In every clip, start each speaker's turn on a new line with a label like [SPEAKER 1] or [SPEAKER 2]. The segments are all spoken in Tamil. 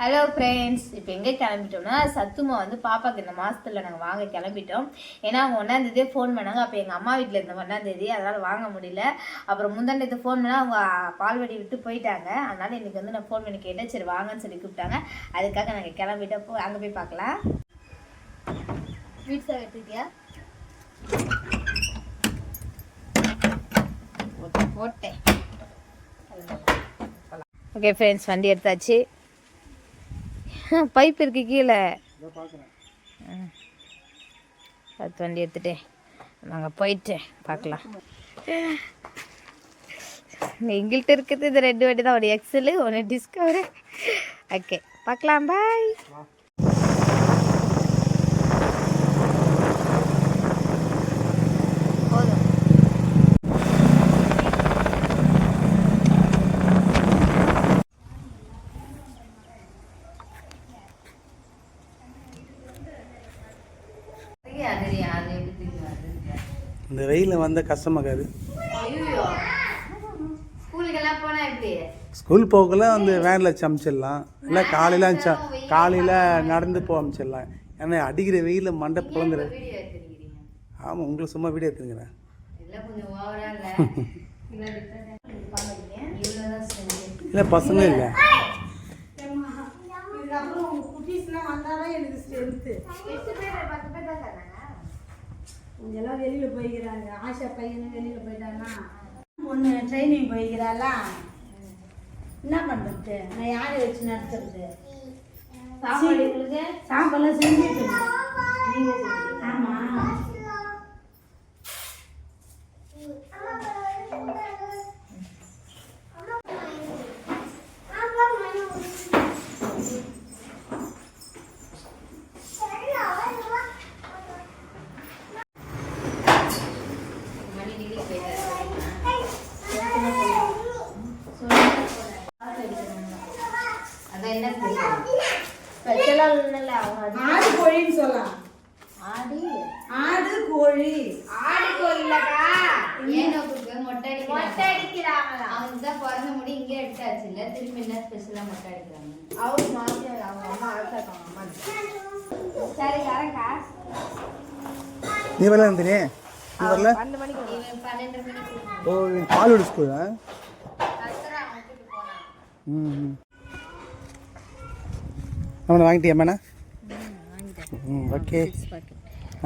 [SPEAKER 1] ஹலோ ஃப்ரெண்ட்ஸ், இப்போ எங்கே கிளம்பிட்டோம்னா சத்துமா வந்து பாப்பாவுக்கு இந்த மாதத்தில் நாங்கள் வாங்க கிளம்பிட்டோம். ஏன்னா அவங்க 1ஆந்தேதியே ஃபோன் பண்ணாங்க. அப்போ எங்கள் அம்மா வீட்டில் இருந்த 1ஆந்தேதி, அதனால் வாங்க முடியல. அப்புறம் முந்தாண்டேது ஃபோன் பண்ணால் அவங்க பால்வாடி விட்டு போயிட்டாங்க. அதனால் இன்றைக்கி வந்து நான் ஃபோன் பண்ணி கேட்டேன், சரி வாங்கன்னு சொல்லி கூப்பிட்டாங்க. அதுக்காக நாங்கள் கிளம்பிட்டோம். அங்கே போய் பார்க்கலாம். வீட்ஸாக எடுத்துக்கிட்டியா? போட்டேன். ஓகே ஃப்ரெண்ட்ஸ், வண்டி எடுத்தாச்சு. பைப் இருக்கு கீழே. பத்து வண்டி எடுத்துட்டேன். நாங்கள் போயிட்டு பார்க்கலாம். எங்கள்கிட்ட இருக்கிறது இது 2 வண்டி தான், ஒரு எக்ஸலு, ஒன்று டிஸ்கவரு. ஓகே பார்க்கலாம், பாய்.
[SPEAKER 2] இந்த வெயிலில் வந்த கஷ்டமாக்காது. ஸ்கூல் போகலாம் வந்து வேனில் சமைச்சிடலாம், இல்லை காலையில் நடந்து போக அமைச்சிடலாம். ஏன்னா அடிக்கிற வெயிலில் மண்டை பிளந்துரு. ஆமாம், உங்களை சும்மா வீடியோ எடுத்துங்கிறேன். இல்லை பசங்க இல்லை,
[SPEAKER 3] எல்லாம் வெளியில் போய்க்கிறாங்க. ஆஷா பையனும் வெளியில் போயிட்டானா, ஒன்று ட்ரைனிங் போய்க்கிறாளா. என்ன பண்ணுறது, நான் யாரை வச்சு நடத்துறது? சாப்பாடுலாம் செஞ்சுட்டு. ஆமாம், ஆடு கோழின்னு சொல்லலாம். ஆடு கோழி
[SPEAKER 1] இல்லக்கா, மொட்டை அடிக்கிறாங்களா? அவங்க தான் பிறந்த முடி இங்கே எடுத்தாச்சு. இல்லை திரும்பி என்ன ஸ்பெஷலாக மொட்டை அடிக்கிறாங்க. அவங்க மாமியார், அவங்க அம்மா அழைச்சாங்க. அம்மா சரி வரேன்க்கா.
[SPEAKER 2] நீ வரல நந்தினி? நீ வரல?
[SPEAKER 1] 12 மணிக்கு 12 மணிக்கு.
[SPEAKER 2] ஓ, பால்வாடி ஸ்கூலா? அவனை வாங்கிட்டியா மேனா? ஓகே.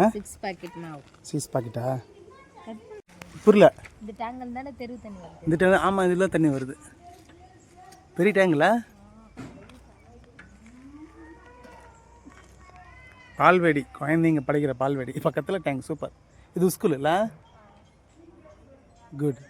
[SPEAKER 1] 6 பாக்கெட் மாவு.
[SPEAKER 2] 6 பாக்கெட்டா? புரியல.
[SPEAKER 1] இந்த டேங்கில் தானே தெரு தண்ணி வருது.
[SPEAKER 2] இந்த டேங்க், ஆமாம், இதில் தண்ணி வருது. பெரிய டேங்கில் பால்வாடி, குழந்தைங்க படிக்கிற பால்வாடி பக்கத்தில் டேங்க். சூப்பர். இது ஸ்கூல் இல்லை? குட்.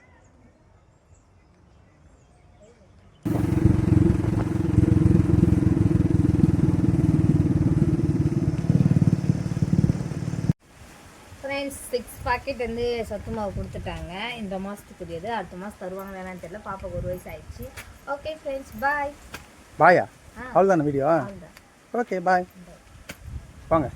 [SPEAKER 1] ஃப்ரெண்ட்ஸ், 6 பாக்கெட் வந்து சத்து மாவு கொடுத்துட்டாங்க. இந்த மாதத்துக்குரியது. அடுத்த மாதம் தருவாங்க வேணான்னு தெரியல. பாப்பாவுக்கு 1 வயசு ஆயிடுச்சு. ஓகே ஃப்ரெண்ட்ஸ், பாய்.
[SPEAKER 2] பாயா? அவ்வளோதானே வீடியோ? Okay bye. வாங்க.